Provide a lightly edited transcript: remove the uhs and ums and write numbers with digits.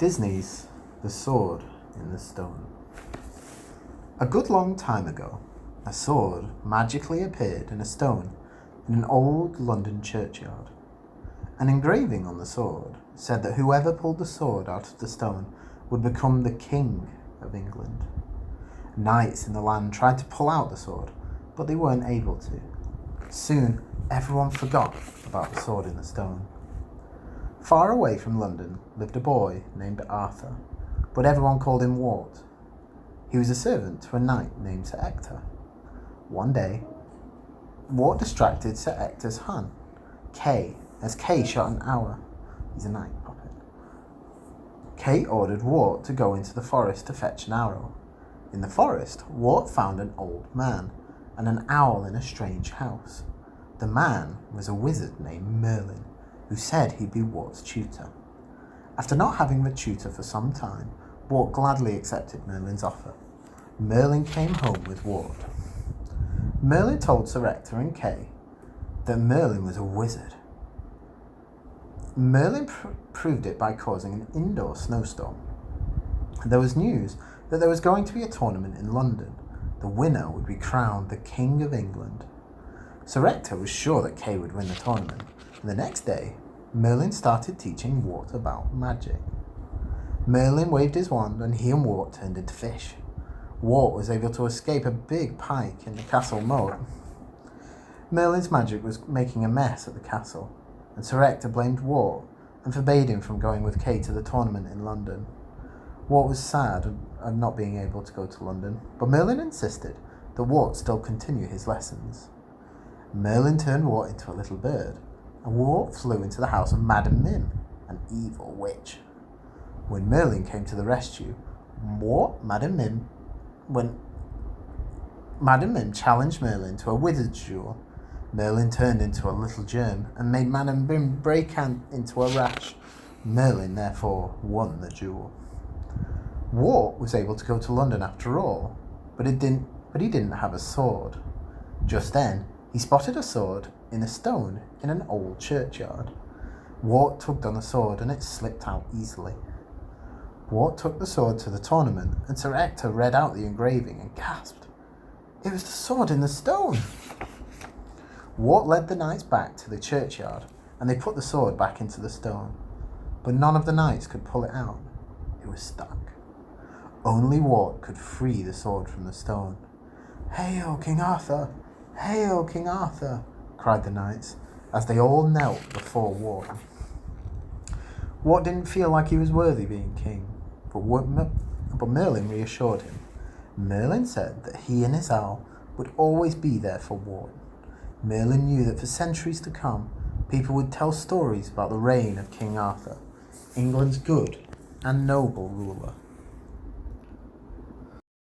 Disney's The Sword in the Stone. A good long time ago, a sword magically appeared in a stone in an old London churchyard. An engraving on the sword said that whoever pulled the sword out of the stone would become the King of England. Knights in the land tried to pull out the sword, but they weren't able to. Soon, everyone forgot about the sword in the stone. Far away from London lived a boy named Arthur, but everyone called him Wart. He was a servant to a knight named Sir Ector. One day, Wart distracted Sir Ector's son, Kay, as Kay shot an arrow. He's a knight puppet. Kay ordered Wart to go into the forest to fetch an arrow. In the forest, Wart found an old man and an owl in a strange house. The man was a wizard named Merlin, who said he'd be Wart's tutor. After not having the tutor for some time, Wart gladly accepted Merlin's offer. Merlin came home with Wart. Merlin told Sir Ector and Kay that Merlin was a wizard. Merlin proved it by causing an indoor snowstorm. There was news that there was going to be a tournament in London. The winner would be crowned the King of England. Sir Ector was sure that Kay would win the tournament, and the next day, Merlin started teaching Wart about magic. Merlin waved his wand and he and Wart turned into fish. Wart was able to escape a big pike in the castle moat. Merlin's magic was making a mess at the castle, and Sir Ector blamed Wart and forbade him from going with Kay to the tournament in London. Wart was sad of not being able to go to London, but Merlin insisted that Wart still continue his lessons. Merlin turned Wart into a little bird, and Wart flew into the house of Madam Mim, an evil witch. When Merlin came to the rescue, Madam Mim challenged Merlin to a wizard's duel. Merlin turned into a little germ and made Madam Mim break into a rash. Merlin therefore won the duel. Wart was able to go to London after all, but he didn't have a sword. Just then, he spotted a sword in a stone in an old churchyard. Wart tugged on the sword and it slipped out easily. Wart took the sword to the tournament and Sir Ector read out the engraving and gasped. It was the sword in the stone! Wart led the knights back to the churchyard and they put the sword back into the stone. But none of the knights could pull it out. It was stuck. Only Wart could free the sword from the stone. "Hail, King Arthur! Hail, King Arthur!" cried the knights, as they all knelt before Wart. Wart didn't feel like he was worthy being king, but Merlin reassured him. Merlin said that he and his owl would always be there for Wart. Merlin knew that for centuries to come, people would tell stories about the reign of King Arthur, England's good and noble ruler.